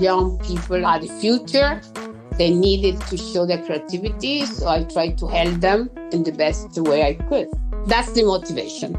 young people are the future. They needed to show their creativity, so I tried to help them in the best way I could. That's the motivation.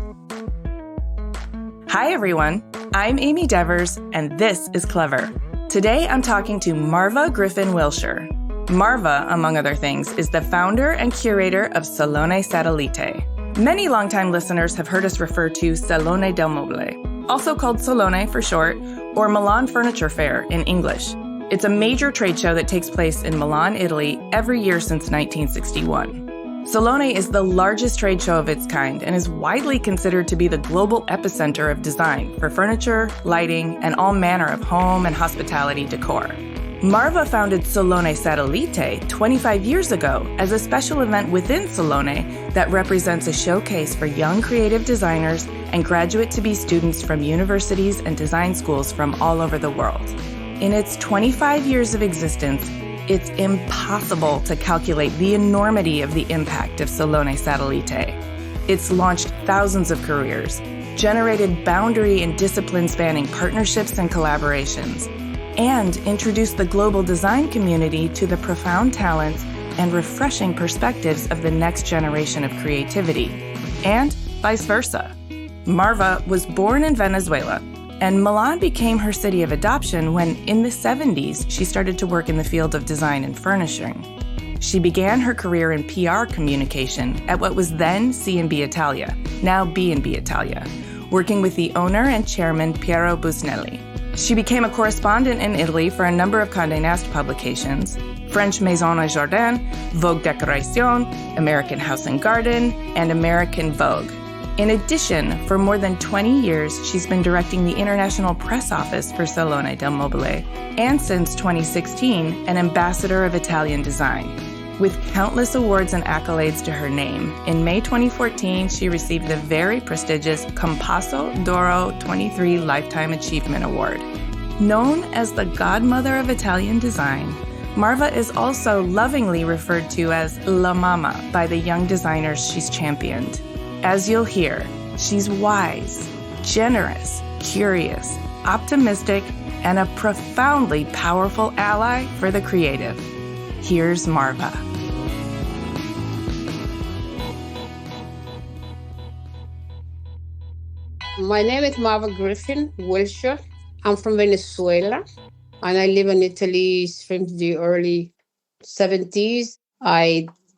Hi, everyone. I'm Amy Devers, and this is Clever. Today, I'm talking to Marva Griffin Wilshire. Marva, among other things, is the founder and curator of SaloneSatellite. Many longtime listeners have heard us refer to Salone del Mobile, also called Salone for short, or Milan Furniture Fair in English. It's a major trade show that takes place in Milan, Italy, every year since 1961. Salone is the largest trade show of its kind and is widely considered to be the global epicenter of design for furniture, lighting, and all manner of home and hospitality decor. Marva founded SaloneSatellite 25 years ago as a special event within Salone that represents a showcase for young creative designers and graduate-to-be students from universities and design schools from all over the world. In its 25 years of existence, it's impossible to calculate the enormity of the impact of SaloneSatellite. It's launched thousands of careers, generated boundary and discipline-spanning partnerships and collaborations, and introduced the global design community to the profound talents and refreshing perspectives of the next generation of creativity, and vice versa. Marva was born in Venezuela, and Milan became her city of adoption when, in the 70s, she started to work in the field of design and furnishing. She began her career in PR communication at what was then B&B Italia, now B&B Italia, working with the owner and chairman Piero Busnelli. She became a correspondent in Italy for a number of Condé Nast publications, French Maison et Jardin, Vogue Decoration, American House and Garden, and American Vogue. In addition, for more than 20 years, she's been directing the international press office for Salone del Mobile, and since 2016, an ambassador of Italian design. With countless awards and accolades to her name, in May 2014, she received the very prestigious Compasso d'Oro 23 Lifetime Achievement Award. Known as the godmother of Italian design, Marva is also lovingly referred to as La Mama by the young designers she's championed. As you'll hear, she's wise, generous, curious, optimistic, and a profoundly powerful ally for the creative. Here's Marva. My name is Marva Griffin Wilshire. I'm from Venezuela, and I live in Italy since the early 70s.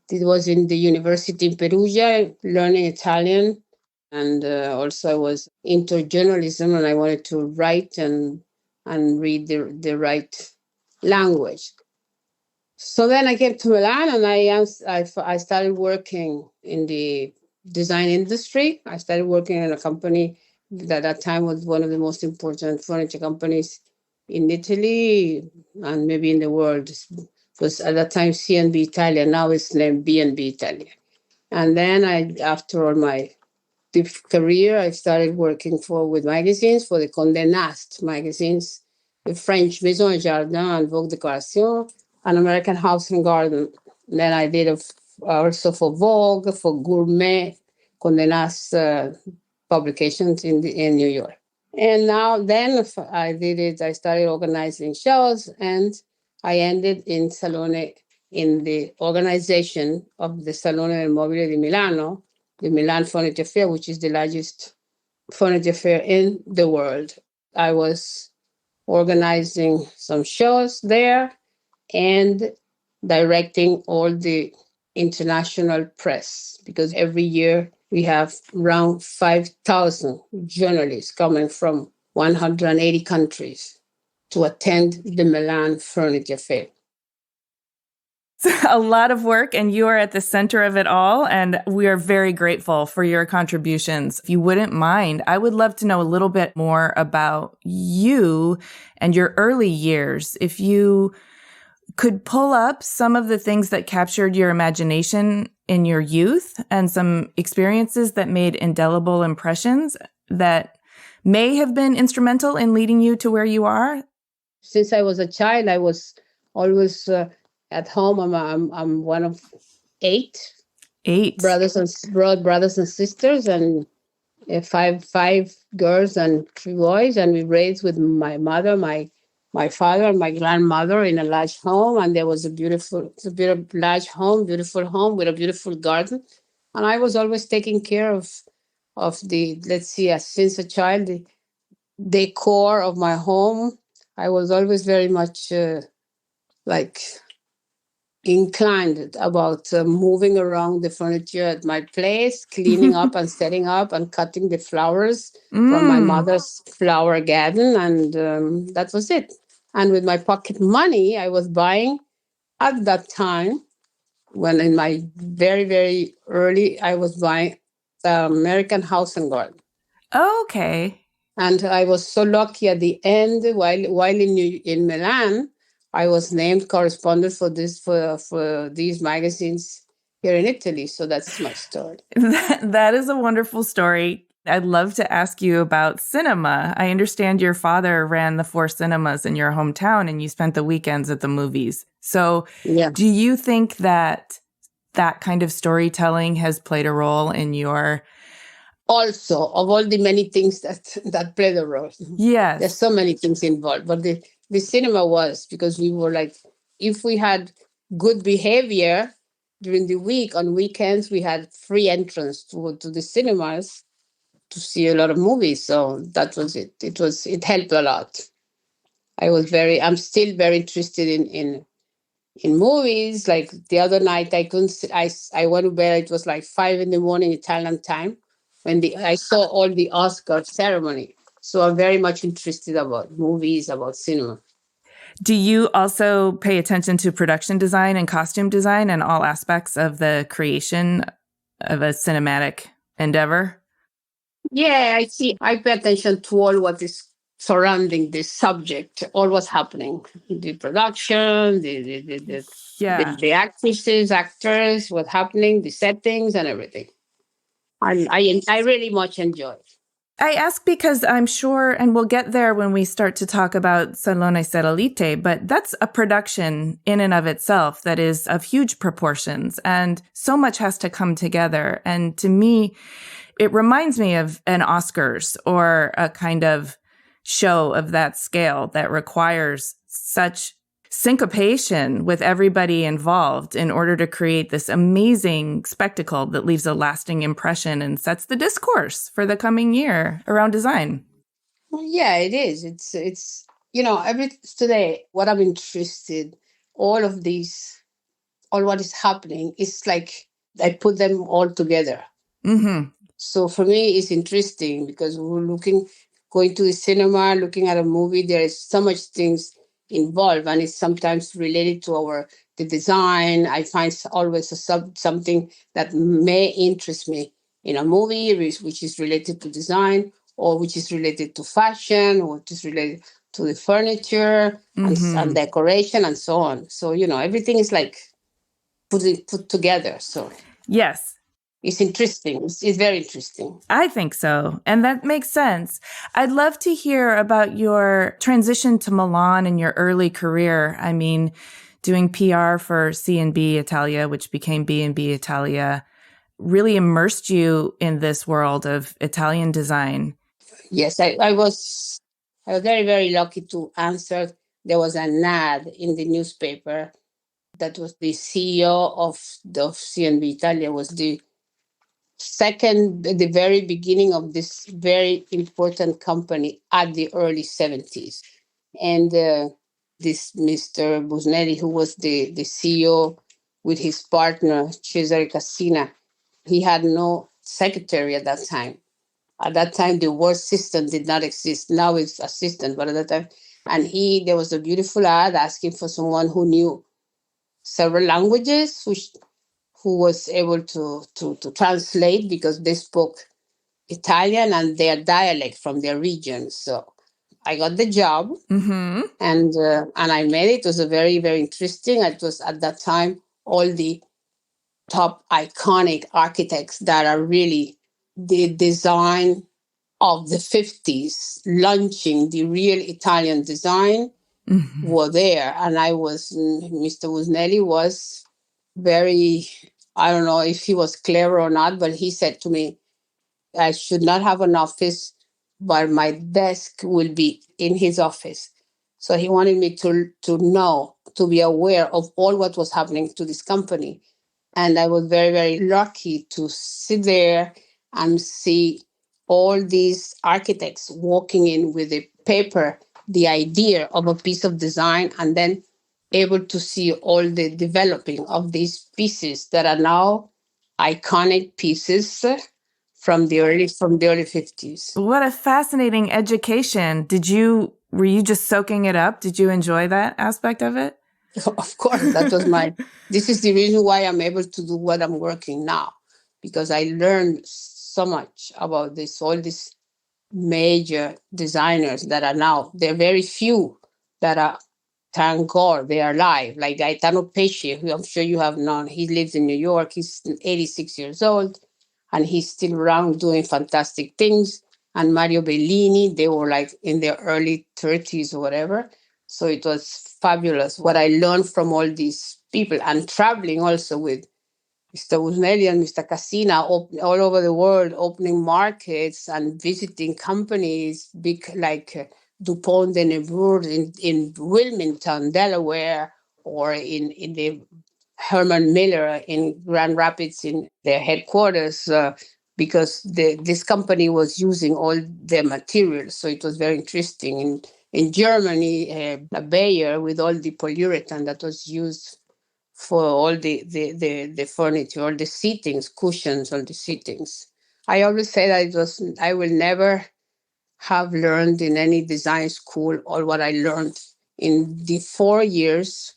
It was in the university in Perugia, learning Italian. And also I was into journalism, and I wanted to write and read the right language. So then I came to Milan, and I started working in the design industry. I started working in a company that at that time was one of the most important furniture companies in Italy and maybe in the world. It was at that time B&B Italia. Now it's named B&B Italia. And then after all my career, I started working with magazines, for the Condé Nast magazines, the French Maison et Jardin and Vogue Decoration, and American House and Garden. And then I did also for Vogue, for Gourmet, Condé Nast publications in New York. And then I started organizing shows, and I ended in Salone, in the organization of the Salone del Mobile di Milano, the Milan Furniture Fair, which is the largest furniture fair in the world. I was organizing some shows there and directing all the international press, because every year we have around 5,000 journalists coming from 180 countries to attend the Milan Furniture Fair. It's a lot of work, and you are at the center of it all, and we are very grateful for your contributions. If you wouldn't mind, I would love to know a little bit more about you and your early years. If you could pull up some of the things that captured your imagination in your youth and some experiences that made indelible impressions that may have been instrumental in leading you to where you are. Since I was a child, I was always at home. I'm one of eight brothers and sisters, and five girls and three boys. And we raised with my mother, my my father and my grandmother in a large home, and there was large home, beautiful home with a beautiful garden. And I was always taking care of the, let's see, since a child, the decor of my home. I was always very much like inclined about moving around the furniture at my place, cleaning up and setting up and cutting the flowers from my Mm. mother's flower garden. And that was it. And with my pocket money, I was buying at that time, when in my very, very early, I was buying the American House and Garden. Okay. And I was so lucky at the end, while in Milan, I was named correspondent for these magazines here in Italy. So that's my story. That is a wonderful story. I'd love to ask you about cinema. I understand your father ran the 4 cinemas in your hometown and you spent the weekends at the movies. So Yeah. do you think that that kind of storytelling has played a role in your... Also, of all the many things that played a role, Yes. there's so many things involved. But the cinema was, because we were like, if we had good behavior during the week, on weekends we had free entrance to the cinemas to see a lot of movies. So that was it. It helped a lot. I'm still very interested in movies. Like the other night, I couldn't. I went to bed. It was like 5 a.m. Italian time when I saw all the Oscar ceremony. So I'm very much interested about movies, about cinema. Do you also pay attention to production design and costume design and all aspects of the creation of a cinematic endeavor? Yeah, I see. I pay attention to all what is surrounding this subject, all what's happening, the production, Yeah. the actresses, actors, what's happening, the settings, and everything. I really much enjoy it. I ask because I'm sure, and we'll get there when we start to talk about SaloneSatellite, but that's a production in and of itself that is of huge proportions, and so much has to come together. And to me, it reminds me of an Oscars or a kind of show of that scale that requires such syncopation with everybody involved in order to create this amazing spectacle that leaves a lasting impression and sets the discourse for the coming year around design. Well, yeah, it is. It's today what I'm interested, all of these, all what is happening, it's like I put them all together. Mm-hmm. So for me, it's interesting because going to the cinema, looking at a movie. There is so much things involved, and it's sometimes related to the design. I find always something that may interest me in a movie, which is related to design, or which is related to fashion, or which is related to the furniture and decoration and so on. So everything is like put together. So yes. It's interesting. It's very interesting. I think so. And that makes sense. I'd love to hear about your transition to Milan in your early career. I mean, doing PR for C&B Italia, which became B&B Italia, really immersed you in this world of Italian design. Yes, I was very, very lucky to answer. There was an ad in the newspaper that was the CEO of C&B Italia was the the very beginning of this very important company at the early 70s. And this Mr. Busnelli, who was the CEO with his partner, Cesare Cassina, he had no secretary at that time. At that time, the word assistant did not exist. Now it's assistant, but at that time, and there was a beautiful ad asking for someone who knew several languages, who was able to translate because they spoke Italian and their dialect from their region. So I got the job, and I made it. It was a very, very interesting. It was at that time all the top iconic architects that are really the design of the 50s, launching the real Italian design, were there. And Mr. Busnelli was very, I don't know if he was clever or not, but he said to me, I should not have an office, but my desk will be in his office. So he wanted me to know, to be aware of all what was happening to this company. And I was very, very lucky to sit there and see all these architects walking in with a paper, the idea of a piece of design, and then able to see all the developing of these pieces that are now iconic pieces from the early 50s. What a fascinating education. Were you just soaking it up? Did you enjoy that aspect of it? Of course, that was this is the reason why I'm able to do what I'm working now, because I learned so much about all these major designers that are now, there are very few that are, thank God, they are alive. Like Gaetano Pesce, who I'm sure you have known. He lives in New York. He's 86 years old, and he's still around doing fantastic things. And Mario Bellini, they were like in their early 30s or whatever. So it was fabulous what I learned from all these people, and traveling also with Mr. Busnelli and Mr. Cassina all over the world, opening markets and visiting companies, big like DuPont de Nemours in Wilmington, Delaware, or in the Herman Miller in Grand Rapids in their headquarters, because this company was using all their materials. So it was very interesting. In Germany, a Bayer with all the polyurethane that was used for all the furniture, all the seatings, cushions, all the seatings. I always say that I will never have learned in any design school all what I learned in the 4 years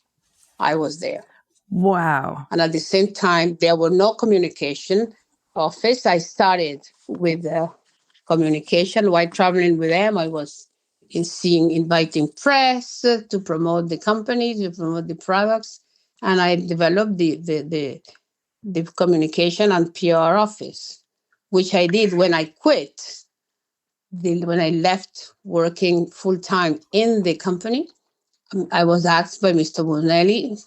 I was there. Wow. And at the same time, there were no communication office. I started with communication while traveling with them. I was inviting press to promote the company, to promote the products. And I developed the communication and PR office, which I did when I quit. When I left working full time in the company, I was asked by Mr. Busnelli,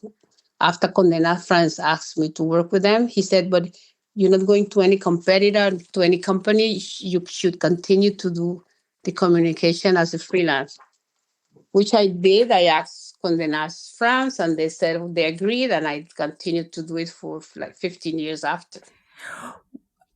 after Condé Nast France asked me to work with them. He said, but you're not going to any competitor, to any company. You should continue to do the communication as a freelance, which I did. I asked Condé Nast France, and they said they agreed, and I continued to do it for like 15 years after.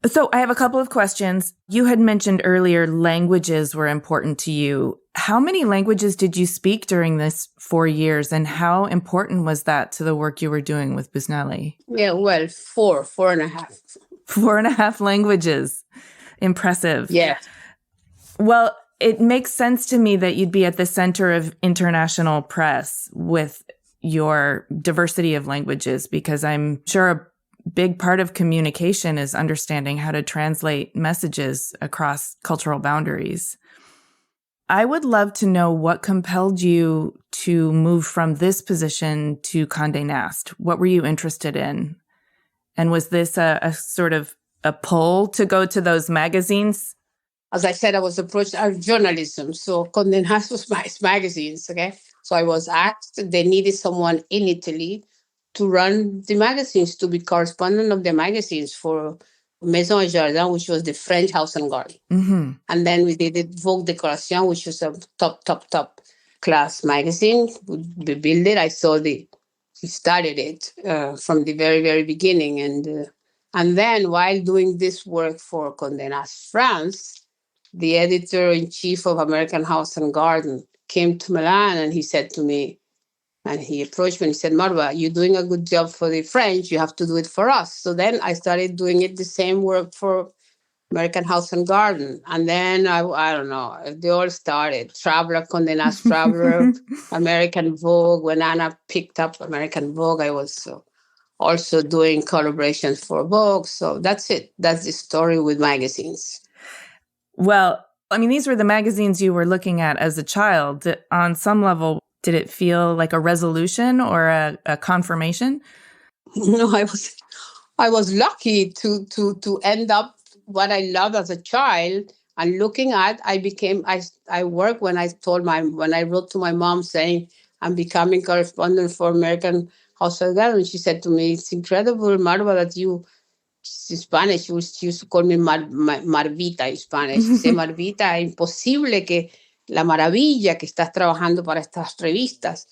So I have a couple of questions. You had mentioned earlier languages were important to you. How many languages did you speak during this 4 years, and how important was that to the work you were doing with Busnelli? Yeah, well, four and a half. 4.5 languages. Impressive. Yeah. Well, it makes sense to me that you'd be at the center of international press with your diversity of languages, because I'm sure a big part of communication is understanding how to translate messages across cultural boundaries. I would love to know what compelled you to move from this position to Condé Nast. What were you interested in? And was this a sort of a pull to go to those magazines? As I said, I was approached as journalism. So Condé Nast was my magazines, okay? So I was asked, they needed someone in Italy to run the magazines, to be correspondent of the magazines for Maison et Jardin, which was the French house and garden. Mm-hmm. And then we did Vogue Decoration, which was a top class magazine. We built it. We started it from the very, very beginning. And then while doing this work for Condé Nast France, the editor-in-chief of American House and Garden came to Milan, and he said to me, and he approached me and he said, Marva, you're doing a good job for the French. You have to do it for us. So then I started doing the same work for American House and Garden. And then I don't know, they all started. Traveler, Condé Nast Traveler, American Vogue. When Anna picked up American Vogue, I was also doing collaborations for Vogue. So that's it. That's the story with magazines. Well, I mean, these were the magazines you were looking at as a child. On some level, did it feel like a resolution or a confirmation? No, I was lucky to end up what I loved as a child. And looking at, I worked when I wrote to my mom saying I'm becoming correspondent for American House of Garden. She said to me, it's incredible, Marva, that you, in Spanish, she used to call me Marvita in Spanish. She said, Marvita, es imposible que la maravilla que estás trabajando para estas revistas.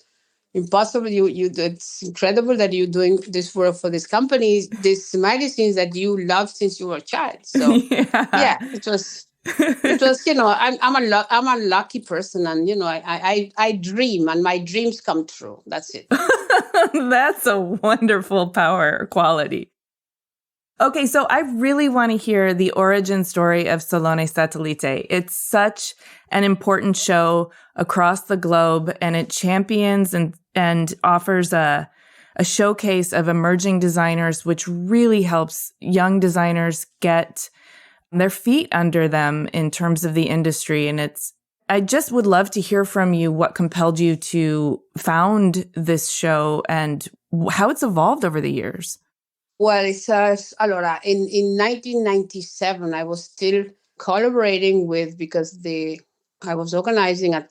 Impossible, it's incredible that you're doing this work for these companies, these magazines that you loved since you were a child. So yeah, it was, I'm a lucky person, and I dream, and my dreams come true. That's it. That's a wonderful power quality. Okay, so I really want to hear the origin story of SaloneSatellite. It's such an important show across the globe, and it champions and offers a showcase of emerging designers, which really helps young designers get their feet under them in terms of the industry. And I just would love to hear from you what compelled you to found this show and how it's evolved over the years. Well, allora, in 1997, I was still collaborating with, because I was organizing a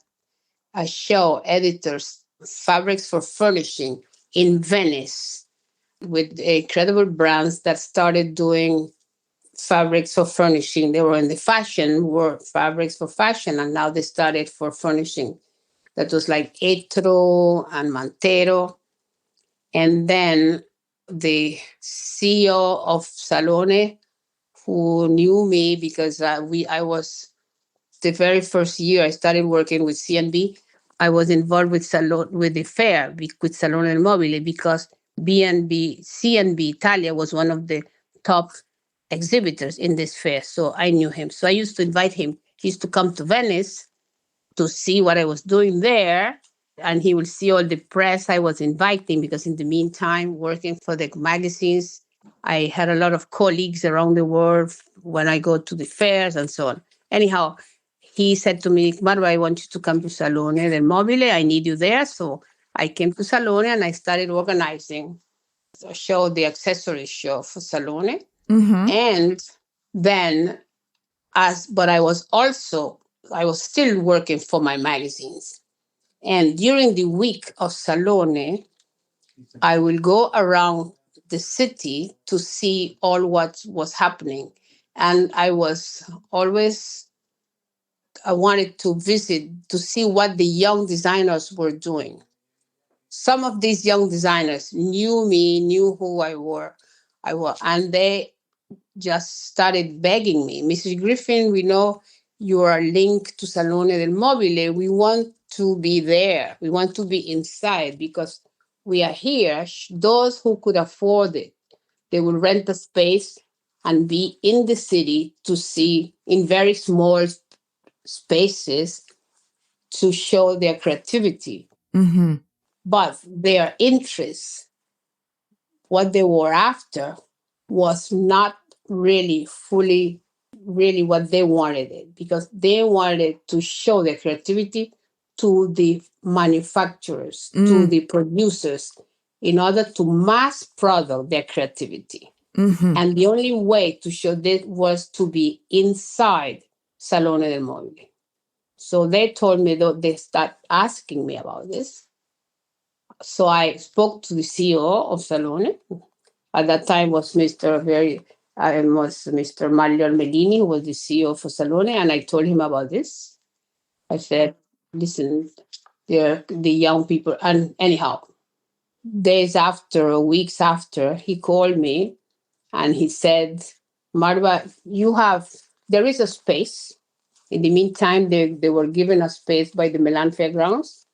show, Editors, Fabrics for Furnishing, in Venice, with incredible brands that started doing fabrics for furnishing. They were in the fashion world, fabrics for fashion, and now they started for furnishing. That was like Etro and Mantero. And then the CEO of Salone, who knew me because I was, the very first year I started working with C&B, I was involved with the fair with Salone Mobile, because C&B Italia was one of the top exhibitors in this fair. So I knew him. So I used to invite him. He used to come to Venice to see what I was doing there. And he will see all the press I was inviting, because in the meantime, working for the magazines, I had a lot of colleagues around the world when I go to the fairs and so on. Anyhow, he said to me, Marva, I want you to come to Salone del Mobile. I need you there. So I came to Salone and I started organizing a show, the accessory show for Salone. Mm-hmm. And then, but I was still working for my magazines. And during the week of Salone, I will go around the city to see all what was happening. And I wanted to visit to see what the young designers were doing. Some of these young designers knew me, knew who I was, and they just started begging me, Mrs. Griffin, we know you are linked to Salone del Mobile. We want to be there. We want to be inside, because we are here. Those who could afford it, they will rent a space and be in the city to see in very small spaces to show their creativity. Mm-hmm. But their interest, what they were after, was not really what they wanted it, because they wanted to show their creativity to the manufacturers, to the producers, in order to mass produce their creativity. Mm-hmm. And the only way to show that was to be inside Salone del Mobile. So they told me that they start asking me about this. So I spoke to the CEO of Salone. At that time was Mr. Mario Melini, who was the CEO for Salone, and I told him about this. I said, listen, they're the young people. And anyhow, days after, weeks after, he called me and he said, Marva, there is a space. In the meantime, they were given a space by the Milan Fairgrounds.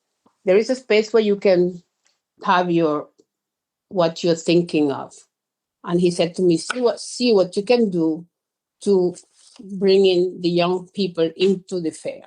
There is a space where you can have what you're thinking of. And he said to me, see what you can do to bring in the young people into the fair,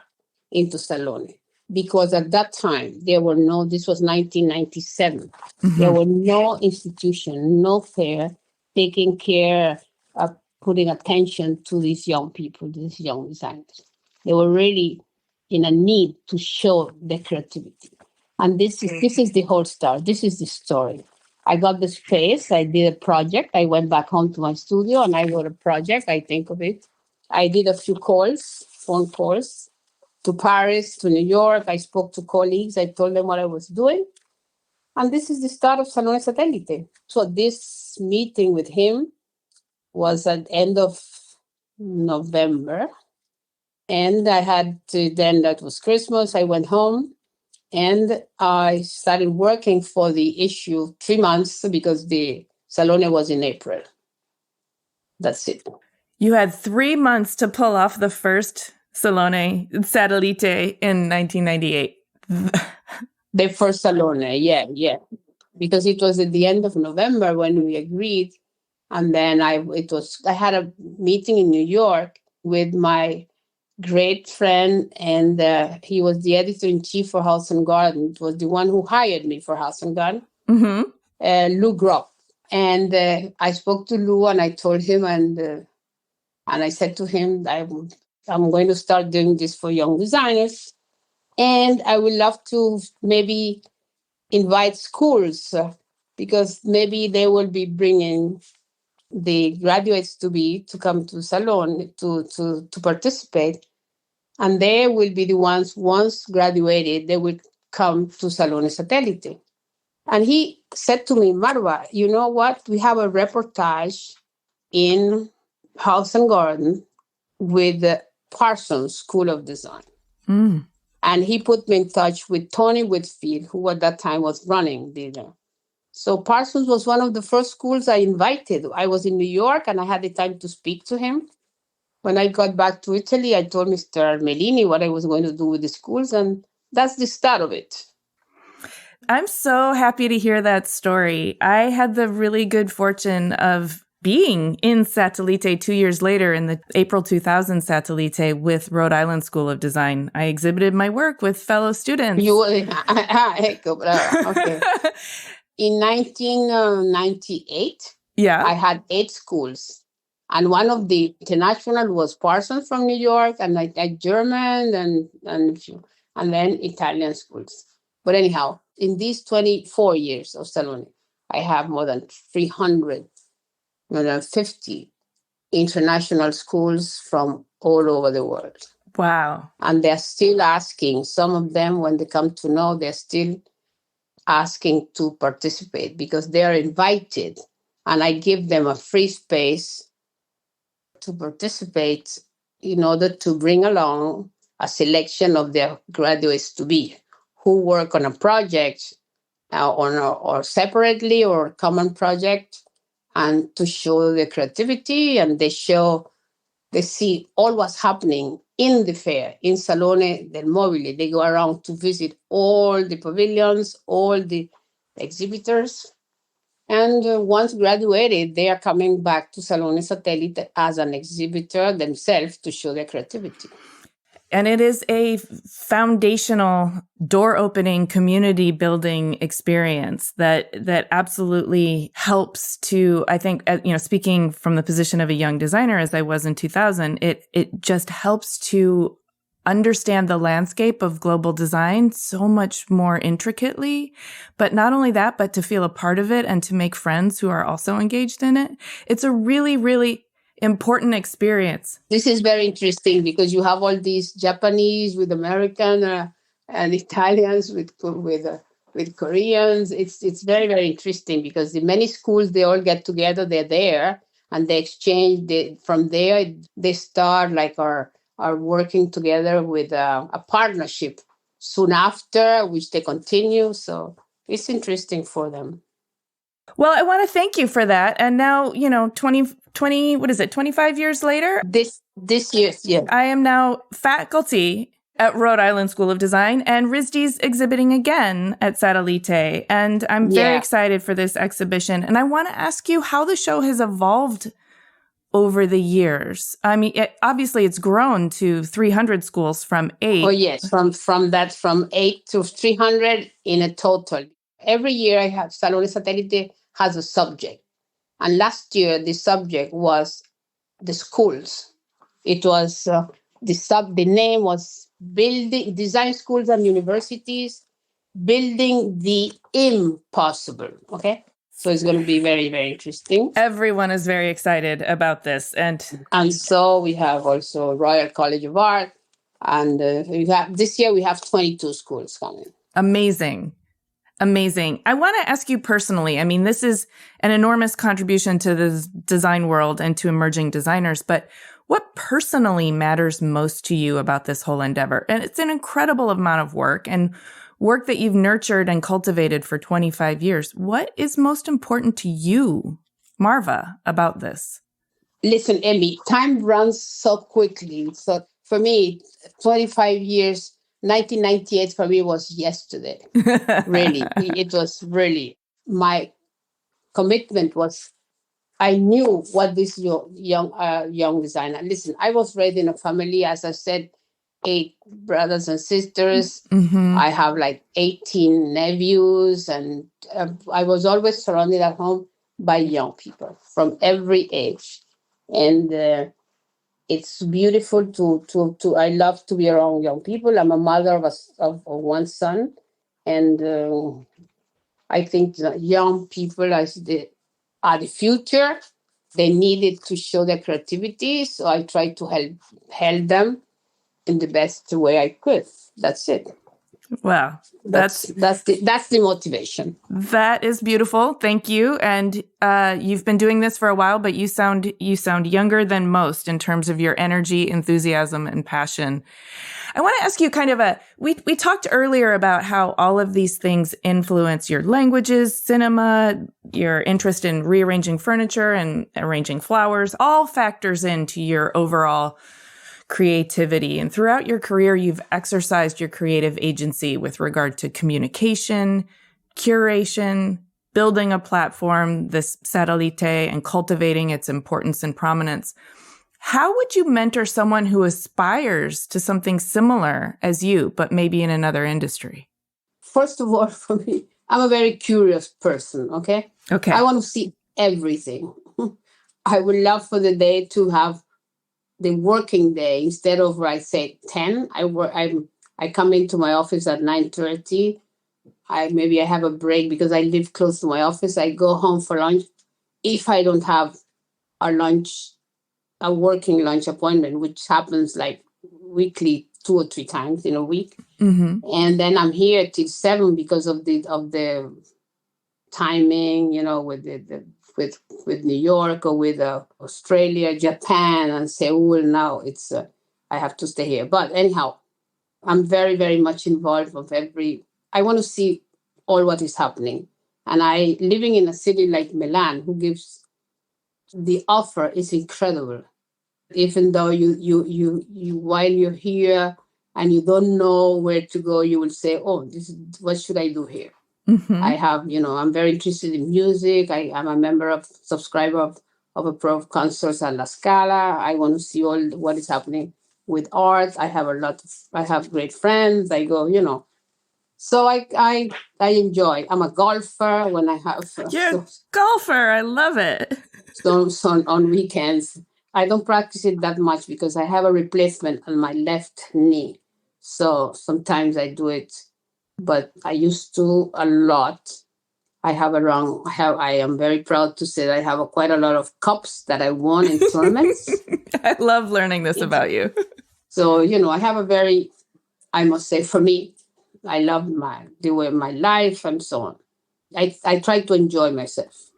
into Salone. Because at that time, this was 1997, there were no institution, no fair taking care of putting attention to these young people, these young designers. They were really in a need to show their creativity. And this is the whole story. This is the story. I got the space. I did a project. I went back home to my studio and I wrote a project. I think of it. I did a few phone calls to Paris, to New York. I spoke to colleagues. I told them what I was doing. And this is the start of SaloneSatellite. So this meeting with him was at the end of November. And I had to, then that was Christmas. I went home and I started working for the issue 3 months because the Salone was in April. That's it. You had 3 months to pull off the first Salone Satellite in 1998. The first Salone, yeah. Because it was at the end of November when we agreed. And then I had a meeting in New York with my great friend, and he was the editor-in-chief for House and Garden. It was the one who hired me for House and Garden, Lou Groff. And I spoke to Lou, and I told him, and I said to him, I'm going to start doing this for young designers, and I would love to maybe invite schools because maybe they will be bringing the graduates to come to Salone to participate. And they will be the ones, once graduated, they will come to SaloneSatellite. And he said to me, Marva, you know what? We have a reportage in House and Garden with the Parsons School of Design. Mm. And he put me in touch with Tony Whitfield, who at that time was running the. So Parsons was one of the first schools I invited. I was in New York and I had the time to speak to him. When I got back to Italy, I told Mr. Armelini what I was going to do with the schools, and that's the start of it. I'm so happy to hear that story. I had the really good fortune of being in Satellite 2 years later in the April 2000 Satellite with Rhode Island School of Design. I exhibited my work with fellow students. Okay. In 1998, I had 8 schools. And one of the international was Parsons from New York, and like German and then Italian schools. But anyhow, in these 24 years of Salone, I have more than 350 international schools from all over the world. Wow. And they're still asking, some of them, when they come to know, they're still asking to participate because they are invited. And I give them a free space to participate in order to bring along a selection of their graduates to be who work on a project or separately or a common project, and to show their creativity, and they see all what's happening in the fair, in Salone del Mobile. They go around to visit all the pavilions, all the exhibitors. And once graduated, they are coming back to SaloneSatellite as an exhibitor themselves to show their creativity. And it is a foundational, door-opening, community-building experience that absolutely helps to, I think, speaking from the position of a young designer as I was in 2000, it just helps to understand the landscape of global design so much more intricately. But not only that, but to feel a part of it and to make friends who are also engaged in it. It's a really, really important experience. This is very interesting because you have all these Japanese with American and Italians with Koreans. It's very, very interesting because the many schools, they all get together, they're there, and they exchange. From there, they start are working together with a partnership soon after, which they continue. So it's interesting for them. Well, I want to thank you for that. And now, 25 years later? This year, yeah. I am now faculty at Rhode Island School of Design, and RISD's exhibiting again at Satellite. And I'm very excited for this exhibition. And I want to ask you how the show has evolved over the years. I mean, obviously it's grown to 300 schools from 8. Oh, yes. From 8 to 300 in a total. Every year I have SaloneSatellite has a subject. And last year the subject was the schools. It was the name was Building Design Schools and Universities, Building the Impossible. Okay? So it's going to be very, very interesting. Everyone is very excited about this. And so we have also Royal College of Art. And this year we have 22 schools coming. Amazing. I want to ask you personally, I mean, this is an enormous contribution to the design world and to emerging designers, but What personally matters most to you about this whole endeavor? And it's an incredible amount of work and work that you've nurtured and cultivated for 25 years. What is most important to you, Marva, about this? Listen, Emmy, time runs so quickly. So for me, 25 years, 1998 for me was yesterday. Really, it was really my commitment was I knew what this young designer. Listen, I was raised in a family, as I said, 8 brothers and sisters. Mm-hmm. I have like 18 nephews, and I was always surrounded at home by young people from every age, and it's beautiful to. I love to be around young people. I'm a mother of one son, and I think the young people are the future. They needed to show their creativity, so I try to help them in the best way I could. That's it. Wow. That's the motivation. That is beautiful. Thank you. And you've been doing this for a while, but you sound younger than most in terms of your energy, enthusiasm, and passion. I want to ask you we talked earlier about how all of these things influence your languages, cinema, your interest in rearranging furniture and arranging flowers, all factors into your overall creativity. And throughout your career, you've exercised your creative agency with regard to communication, curation, building a platform, this Satellite, and cultivating its importance and prominence. How would you mentor someone who aspires to something similar as you, but maybe in another industry? First of all, for me, I'm a very curious person, okay? Okay. I want to see everything. I would love for the day to have the working day instead of, I say, 10. I come into my office at 9:30. Maybe I have a break because I live close to my office. I go home for lunch. If I don't have a working lunch appointment, which happens like weekly, 2 or 3 times in a week. Mm-hmm. And then I'm here till 7 because of the timing, with New York or with Australia, Japan, and Seoul. Now I have to stay here. But anyhow, I'm very, very much involved I want to see all what is happening. And living in a city like Milan, who gives the offer is incredible. Even though you while you're here and you don't know where to go, you will say, "Oh, what should I do here?" Mm-hmm. I have, I'm very interested in music. I'm a subscriber of a pro of concerts at La Scala. I want to see all what is happening with art. I have great friends. I go, So I enjoy. I'm a golfer when I have. You're a golfer. I love it. So on weekends, I don't practice it that much because I have a replacement on my left knee. So sometimes I do it, but I used to a lot. I am very proud to say that I have quite a lot of cups that I won in tournaments. I love learning this about you. So, I have I must say, for me, I love the way my life and so on. I try to enjoy myself.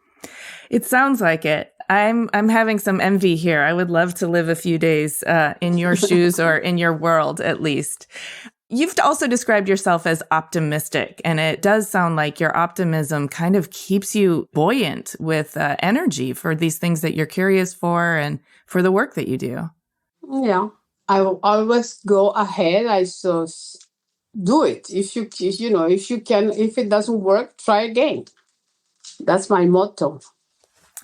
It sounds like it. I'm having some envy here. I would love to live a few days in your shoes or in your world, at least. You've also described yourself as optimistic, and it does sound like your optimism kind of keeps you buoyant with energy for these things that you're curious for and for the work that you do. Yeah, I will always go ahead. I just do it. If you can, if it doesn't work, try again. That's my motto.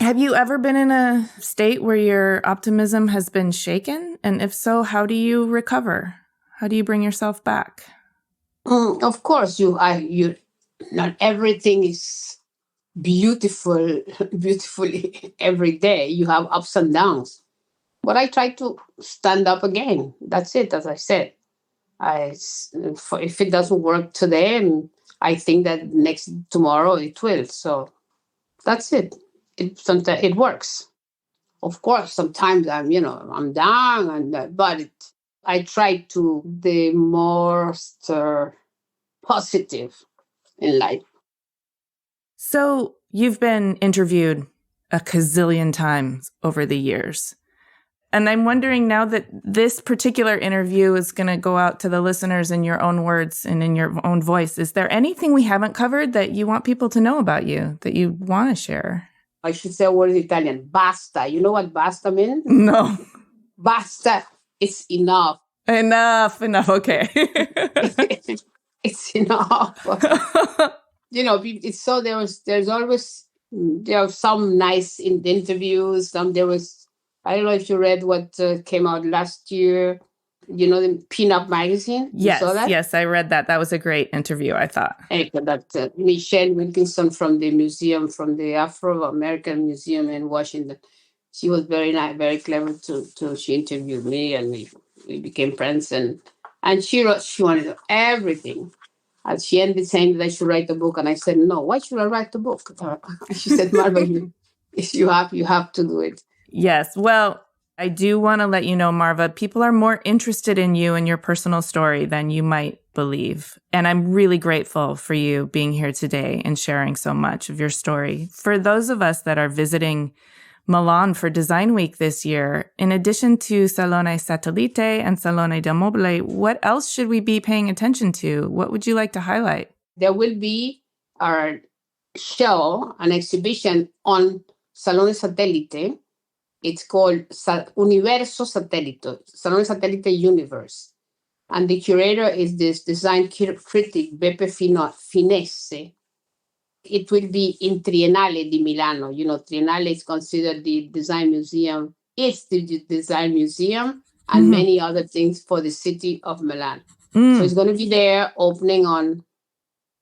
Have you ever been in a state where your optimism has been shaken? And if so, how do you recover? How do you bring yourself back? Of course, not everything is beautifully every day. You have ups and downs. But I try to stand up again. That's it, as I said. If it doesn't work today, and I think that tomorrow it will. So that's it. Sometimes it works. Of course, sometimes I'm down, but I try to be more positive in life. So you've been interviewed a gazillion times over the years. And I'm wondering now that this particular interview is going to go out to the listeners in your own words and in your own voice, is there anything we haven't covered that you want people to know about you, that you want to share? I should say a word in Italian. Basta. You know what basta means? No. Basta. It's enough. Enough. Okay. It's enough. It's so there's always, there are some nice in the interviews. I don't know if you read what came out last year, the Pin-Up magazine. Yes, you saw that? Yes, I read that. That was a great interview, I thought. That Michelle Wilkinson from the Afro-American Museum in Washington. She was very nice, very clever. She interviewed me, and we became friends. And she wanted everything. And she ended saying that I should write a book, and I said, no. Why should I write the book? She said, Marva, you have to do it. Yes. Well, I do want to let you know, Marva, people are more interested in you and your personal story than you might believe. And I'm really grateful for you being here today and sharing so much of your story. For those of us that are visiting Milan for Design Week this year, in addition to SaloneSatellite and Salone del Mobile, what else should we be paying attention to? What would you like to highlight? There will be our show, an exhibition on SaloneSatellite. It's called Universo Satellite, SaloneSatellite Universe. And the curator is this design critic, Beppe Finesse. It will be in Triennale di Milano. Triennale is considered the design museum. It's the design museum and many other things for the city of Milan. So it's going to be there, opening on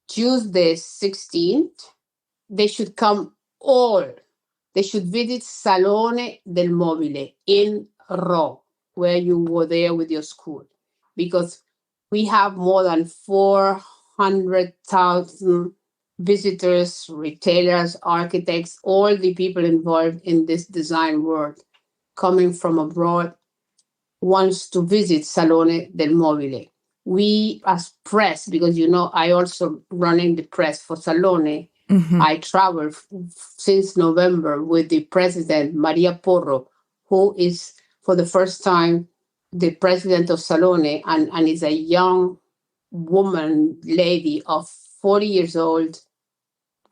Tuesday, 16th. They should come all. They should visit Salone del Mobile in Rome, where you were there with your school, because we have more than 400,000 visitors, retailers, architects, all the people involved in this design world coming from abroad wants to visit Salone del Mobile. We as press, because I also running the press for Salone. I traveled since November with the president, Maria Porro, who is for the first time the president of Salone, and is a young woman, lady of 40 years old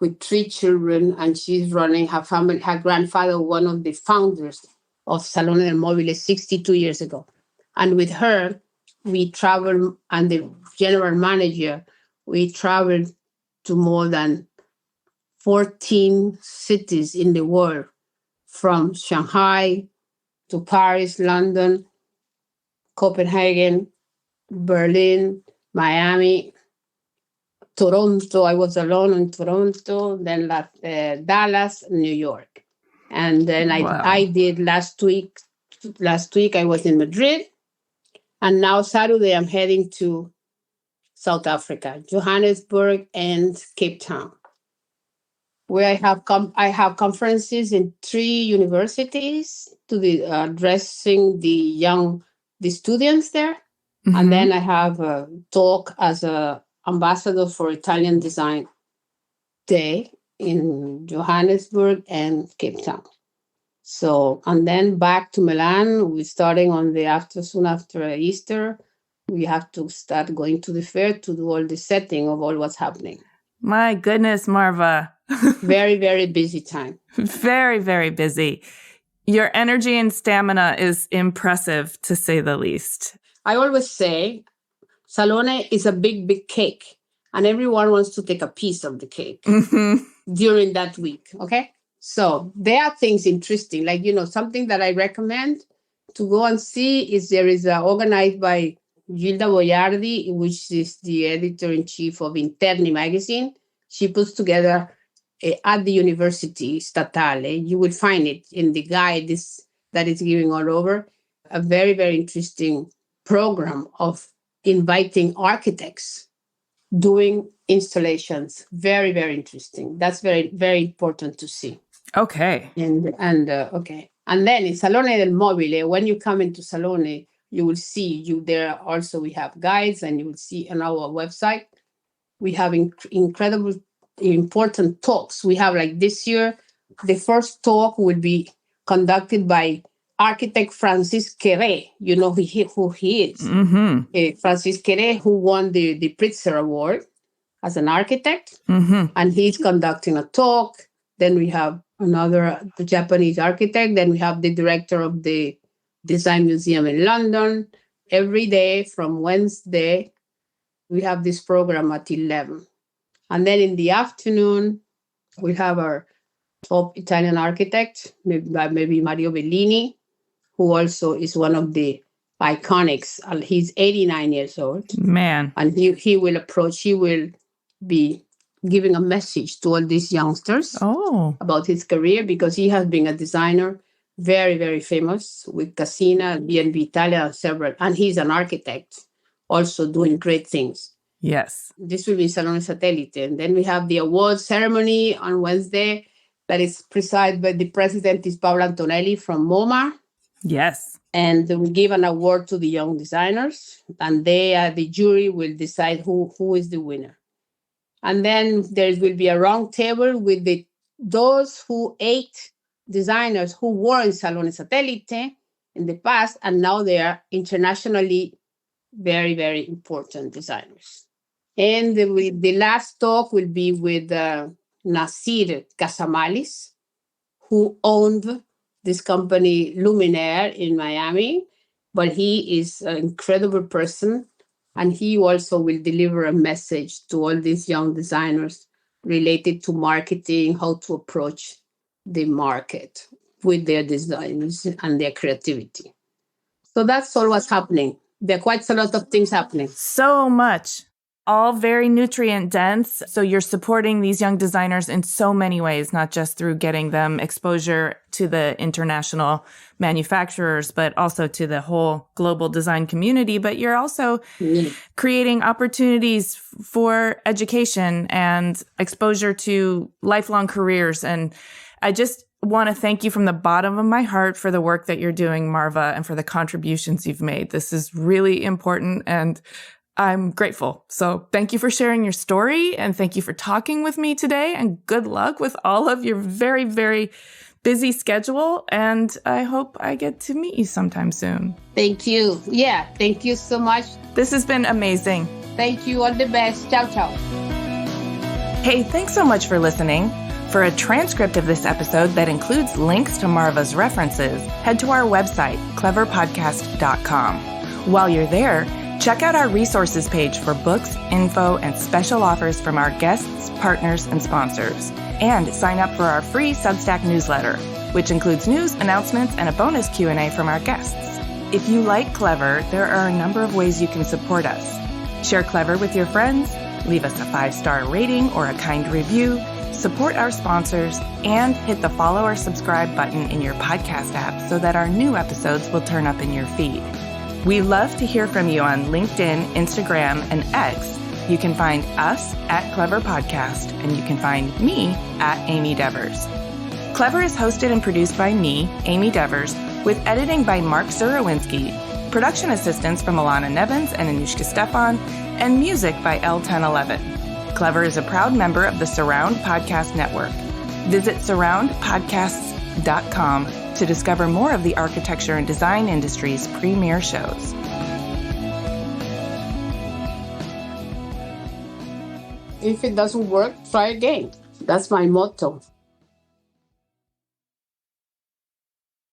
with 3 children, and she's running her family. Her grandfather, one of the founders of Salone del Mobile 62 years ago. And with her, we traveled, and the general manager, we traveled to more than 14 cities in the world, from Shanghai to Paris, London, Copenhagen, Berlin, Miami, Toronto. I was alone in Toronto, then Dallas, New York. And then I did last week I was in Madrid. And now Saturday I'm heading to South Africa, Johannesburg and Cape Town, where I have conferences in 3 universities to addressing the students there. And then I have a talk as a ambassador for Italian Design Day in Johannesburg and Cape Town. So, and then back to Milan. We're starting soon after Easter. We have to start going to the fair to do all the setting of all what's happening. My goodness, Marva. Very, very busy time. Very, very busy. Your energy and stamina is impressive, to say the least. I always say Salone is a big, big cake, and everyone wants to take a piece of the cake during that week, okay? So there are things interesting, like, something that I recommend to go and see is there is organized by Gilda Boiardi, which is the editor-in-chief of Interni magazine. She puts together at the University Statale, you will find it in the guide that is giving all over, a very, very interesting program of inviting architects doing installations. Very, very interesting. That's very, very important to see. Okay. Okay. And then in Salone del Mobile, when you come into Salone, you will see there also we have guides, and you will see on our website, we have incredible, important talks. We have, like this year, the first talk will be conducted by architect Francis Queré. You know who he is. Mm-hmm. Francis Queré, who won the Pritzker Award as an architect. Mm-hmm. And he's conducting a talk. Then we have the Japanese architect. Then we have the director of the Design Museum in London. Every day from Wednesday, we have this program at 11. And then in the afternoon, we have our top Italian architect, maybe Mario Bellini, who also is one of the iconics. He's 89 years old. Man. And he will be giving a message to all these youngsters about his career, because he has been a designer, very, very famous with Casina, B&B Italia, several. And he's an architect, also doing great things. Yes. This will be SaloneSatellite. And then we have the award ceremony on Wednesday that is presided by the president, is Paolo Antonelli from MoMA. Yes. And we give an award to the young designers, and the jury will decide who is the winner. And then there will be a round table with those 8 designers who were in SaloneSatellite in the past, and now they are internationally very, very important designers. And the last talk will be with Nasir Casamalis, who owned this company Luminaire in Miami, but he is an incredible person, and he also will deliver a message to all these young designers related to marketing, how to approach the market with their designs and their creativity. So that's all what's happening. There are quite a lot of things happening. So much. All very nutrient dense. So you're supporting these young designers in so many ways, not just through getting them exposure to the international manufacturers, but also to the whole global design community. But you're also creating opportunities for education and exposure to lifelong careers. And I just want to thank you from the bottom of my heart for the work that you're doing, Marva, and for the contributions you've made. This is really important, and I'm grateful. So thank you for sharing your story, and thank you for talking with me today, and good luck with all of your very, very busy schedule. And I hope I get to meet you sometime soon. Thank you. Yeah, thank you so much. This has been amazing. Thank you. All the best. Ciao, ciao. Hey, thanks so much for listening. For a transcript of this episode that includes links to Marva's references, head to our website, cleverpodcast.com. While you're there, check out our resources page for books, info, and special offers from our guests, partners, and sponsors. And sign up for our free Substack newsletter, which includes news, announcements, and a bonus Q&A from our guests. If you like Clever, there are a number of ways you can support us. Share Clever with your friends, leave us a 5-star rating or a kind review, support our sponsors, and hit the follow or subscribe button in your podcast app so that our new episodes will turn up in your feed. We love to hear from you on LinkedIn, Instagram, and X. You can find us at Clever Podcast, and you can find me at Amy Devers. Clever is hosted and produced by me, Amy Devers, with editing by Mark Zurowinski, production assistance from Alana Nevins and Anushka Stefan, and music by L1011. Clever is a proud member of the Surround Podcast Network. Visit surroundpodcasts.com to discover more of the architecture and design industry's premier shows. If it doesn't work, try again. That's my motto.